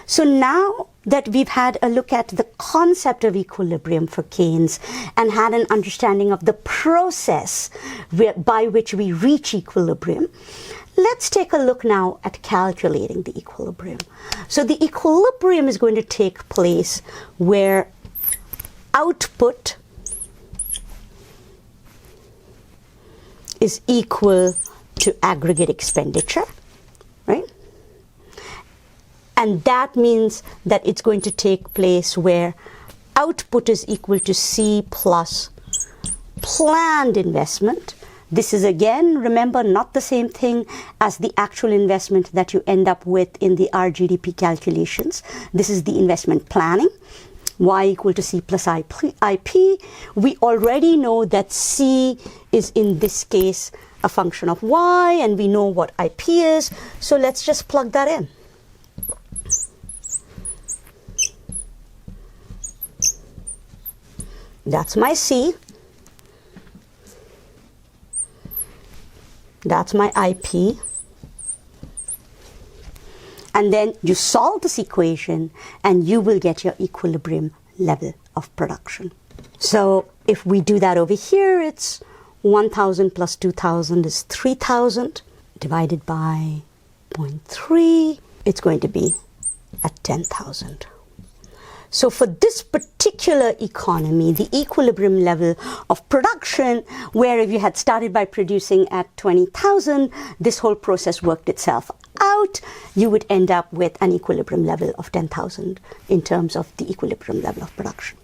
So now that we've had a look at the concept of equilibrium for Keynes and had an understanding of the process by which we reach equilibrium, let's take a look now at calculating the equilibrium. So the equilibrium is going to take place where output is equal to aggregate expenditure, right? And that means that it's going to take place where output is equal to C plus planned investment. This is, again, remember, not the same thing as the actual investment that you end up with in the RGDP calculations. This is the investment planning. Y equal to C plus IP. We already know that C is, in this case, a function of Y, and we know what IP is. So let's just plug that in. That's my C. That's my IP. And then you solve this equation and you will get your equilibrium level of production. So if we do that over here, it's 1,000 plus 2,000 is 3,000 divided by 0.3. It's going to be at 10,000. So for this particular economy, the equilibrium level of production, where if you had started by producing at 20,000, this whole process worked itself out, you would end up with an equilibrium level of 10,000 in terms of the equilibrium level of production.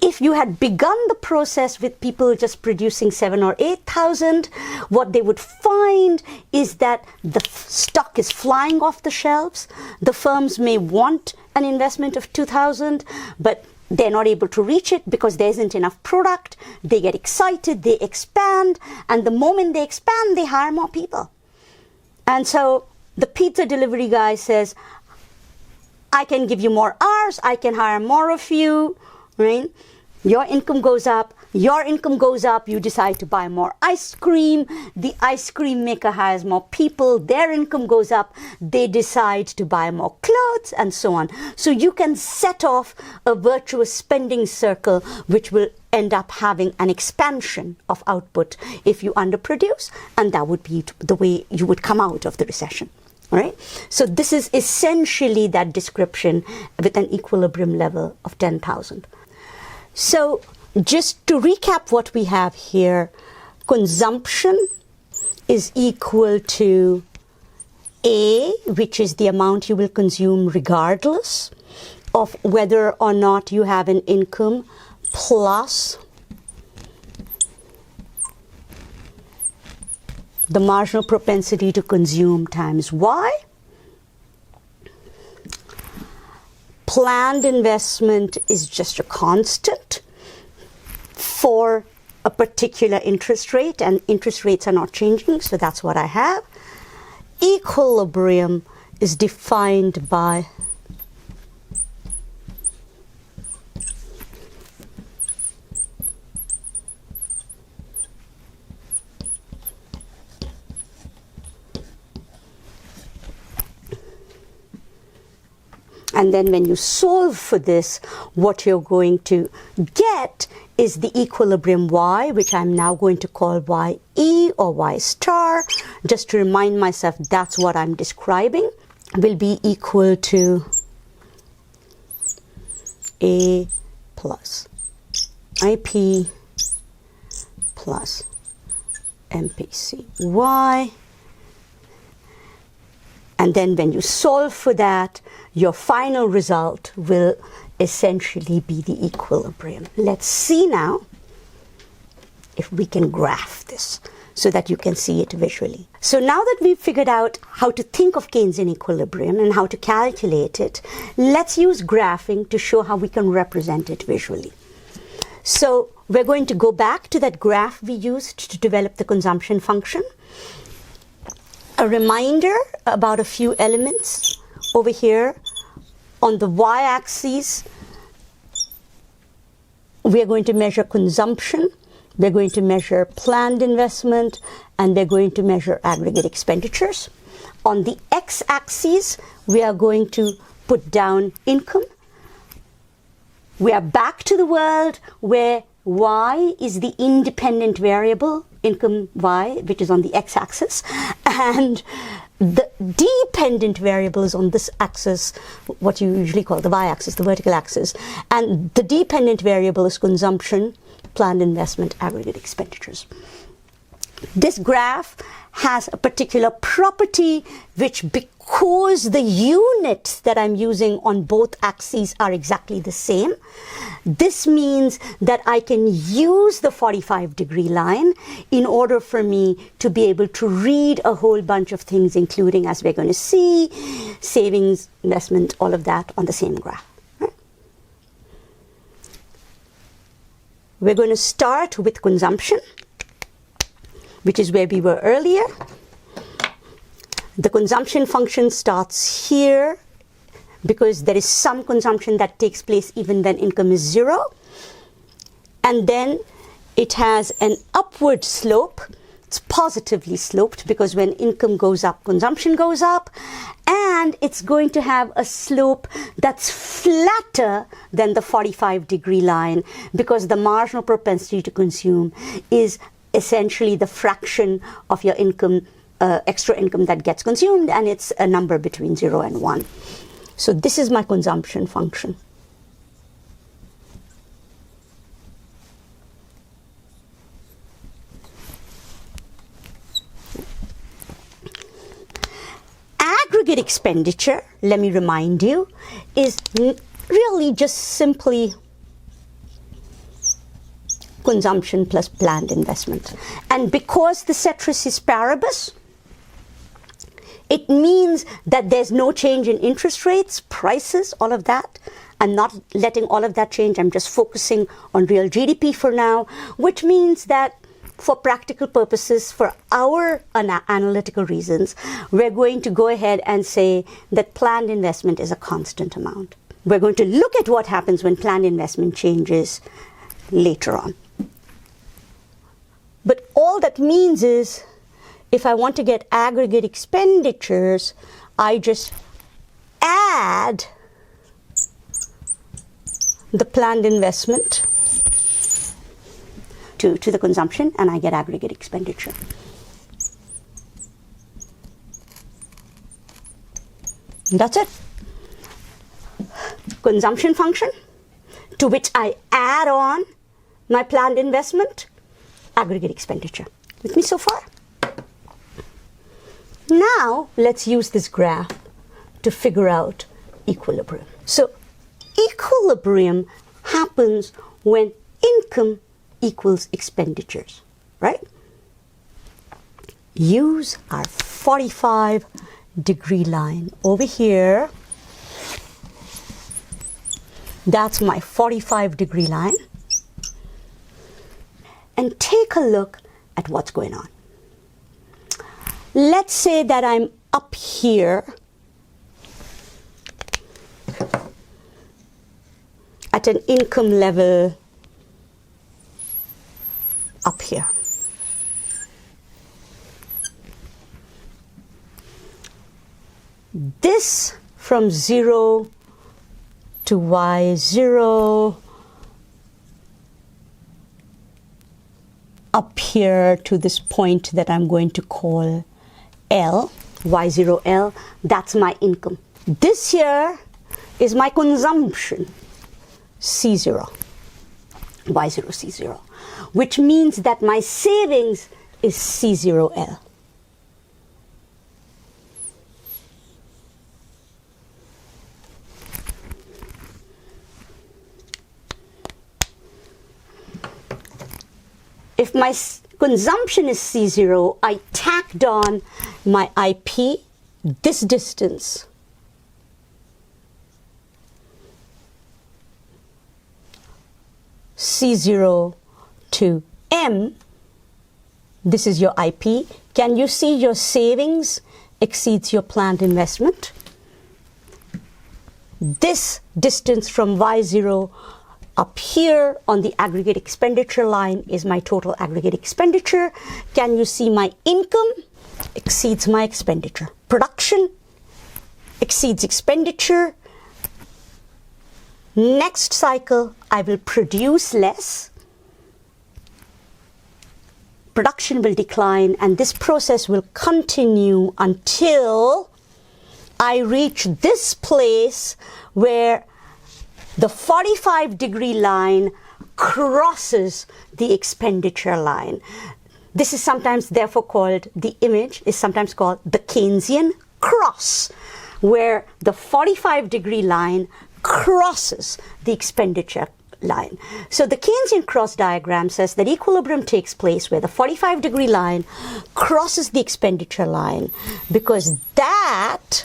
If you had begun the process with people just producing 7,000 or 8,000, what they would find is that the stock is flying off the shelves. The firms may want an investment of 2,000, but they're not able to reach it because there isn't enough product. They get excited, they expand, and the moment they expand, they hire more people. And so the pizza delivery guy says, I can give you more hours, I can hire more of you, right? Your income goes up, you decide to buy more ice cream, the ice cream maker hires more people, their income goes up, they decide to buy more clothes, and so on. So you can set off a virtuous spending circle which will end up having an expansion of output if you underproduce, and that would be the way you would come out of the recession. All right? So this is essentially that description with an equilibrium level of 10,000. So just to recap what we have here, consumption is equal to A, which is the amount you will consume regardless of whether or not you have an income, plus the marginal propensity to consume times Y. Planned investment is just a constant for a particular interest rate, and interest rates are not changing, so that's what I have. Equilibrium is defined by and then when you solve for this, what you're going to get is the equilibrium Y, which I'm now going to call YE or Y star. Just to remind myself, that's what I'm describing, will be equal to A plus IP plus MPC Y. And then when you solve for that, your final result will essentially be the equilibrium. Let's see now if we can graph this so that you can see it visually. So now that we've figured out how to think of Keynesian equilibrium and how to calculate it, let's use graphing to show how we can represent it visually. So we're going to go back to that graph we used to develop the consumption function. A reminder about a few elements over here. On the y-axis, we are going to measure consumption, we're going to measure planned investment, and we're going to measure aggregate expenditures. On the x-axis, we are going to put down income. We are back to the world where y is the independent variable, income y, which is on the x-axis, and the dependent variable is on this axis, what you usually call the y-axis, the vertical axis, and the dependent variable is consumption, planned investment, aggregate expenditures. This graph has a particular property which, because the units that I'm using on both axes are exactly the same, this means that I can use the 45-degree line in order for me to be able to read a whole bunch of things, including, as we're going to see, savings, investment, all of that on the same graph. Right? We're going to start with consumption, which is where we were earlier. The consumption function starts here because there is some consumption that takes place even when income is 0. And then it has an upward slope. It's positively sloped because when income goes up, consumption goes up. And it's going to have a slope that's flatter than the 45-degree line because the marginal propensity to consume is essentially the fraction of your income, extra income that gets consumed, and it's a number between 0 and 1. So this is my consumption function. Aggregate expenditure, let me remind you, is really just simply consumption plus planned investment. And because the ceteris paribus, it means that there's no change in interest rates, prices, all of that. I'm not letting all of that change. I'm just focusing on real GDP for now, which means that for practical purposes, for our analytical reasons, we're going to go ahead and say that planned investment is a constant amount. We're going to look at what happens when planned investment changes later on. But all that means is, if I want to get aggregate expenditures, I just add the planned investment to the consumption, and I get aggregate expenditure. And that's it. Consumption function, to which I add on my planned investment, aggregate expenditure. With me so far? Now, let's use this graph to figure out equilibrium. So, equilibrium happens when income equals expenditures, right? Use our 45-degree line over here. That's my 45-degree line. And take a look at what's going on. Let's say that I'm up here at an income level up here. This from 0 to y0 up here to this point that I'm going to call L, y0L, that's my income. This here is my consumption, C0, y0, C0, which means that my savings is C0L. If my consumption is C0, I tacked on my IP, this distance, C0 to M, this is your IP. Can you see your savings exceeds your planned investment? This distance from Y0 up here on the aggregate expenditure line is my total aggregate expenditure. Can you see my income exceeds my expenditure? production exceeds expenditure. Next cycle, I will produce less. Production will decline, and this process will continue until I reach this place where the 45-degree line crosses the expenditure line. This is sometimes therefore called, the image is sometimes called the Keynesian cross, where the 45-degree line crosses the expenditure line. So the Keynesian cross diagram says that equilibrium takes place where the 45-degree line crosses the expenditure line, because that,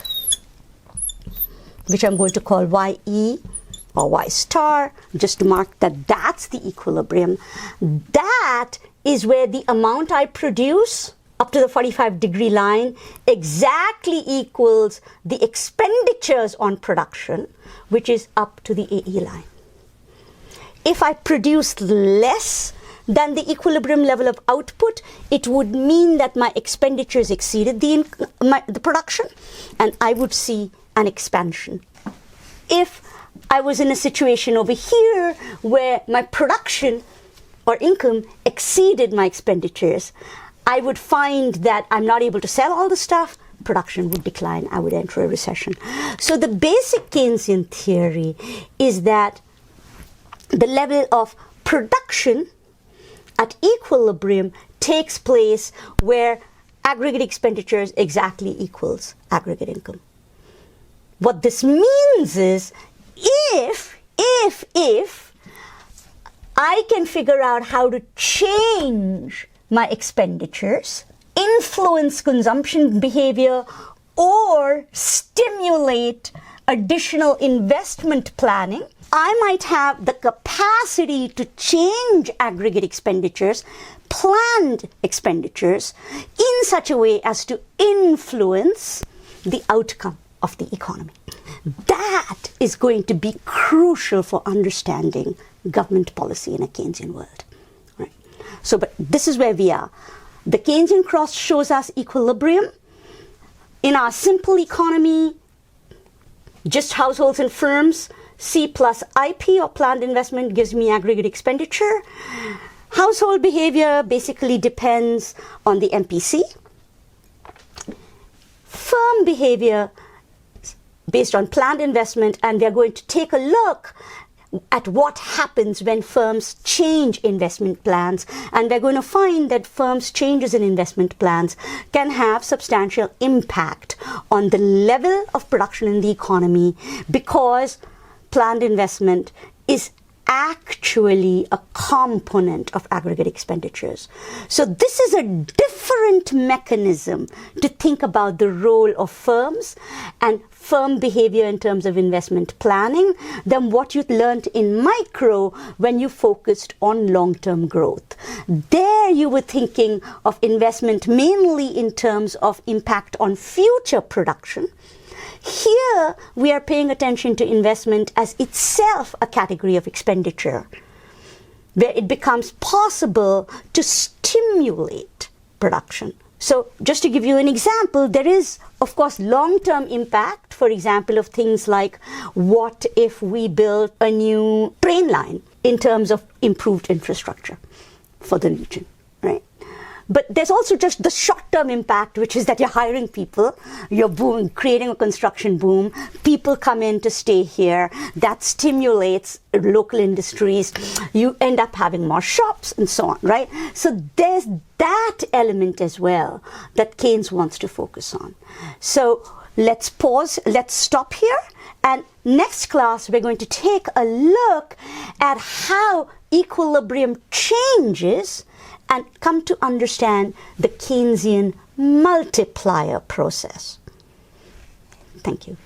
which I'm going to call YE or Y star, just to mark that that's the equilibrium, that is where the amount I produce up to the 45-degree line exactly equals the expenditures on production, which is up to the AE line. If I produce less than the equilibrium level of output, it would mean that my expenditures exceeded the production, and I would see an expansion. If I was in a situation over here where my production or income exceeded my expenditures, I would find that I'm not able to sell all the stuff, production would decline, I would enter a recession. So the basic Keynesian theory is that the level of production at equilibrium takes place where aggregate expenditures exactly equals aggregate income. What this means is if I can figure out how to change my expenditures, influence consumption behavior, or stimulate additional investment planning, I might have the capacity to change aggregate expenditures, planned expenditures, in such a way as to influence the outcome of the economy. That is going to be crucial for understanding government policy in a Keynesian world. Right? So, but this is where we are. The Keynesian cross shows us equilibrium. In our simple economy, just households and firms, C plus IP or planned investment gives me aggregate expenditure. Household behavior basically depends on the MPC. Firm behavior based on planned investment, and we are going to take a look at what happens when firms change investment plans, and we're going to find that firms' changes in investment plans can have substantial impact on the level of production in the economy, because planned investment is actually a component of aggregate expenditures. So this is a different mechanism to think about the role of firms and firm behavior in terms of investment planning than what you learned in micro when you focused on long-term growth. There you were thinking of investment mainly in terms of impact on future production. Here, we are paying attention to investment as itself a category of expenditure, where it becomes possible to stimulate production. So, just to give you an example, there is, of course, long-term impact, for example, of things like what if we build a new train line in terms of improved infrastructure for the region, right? But there's also just the short-term impact, which is that you're hiring people, you're creating a construction boom, people come in to stay here, that stimulates local industries, you end up having more shops and so on, right? So there's that element as well that Keynes wants to focus on. So let's pause, let's stop here, and next class we're going to take a look at how equilibrium changes and come to understand the Keynesian multiplier process. Thank you.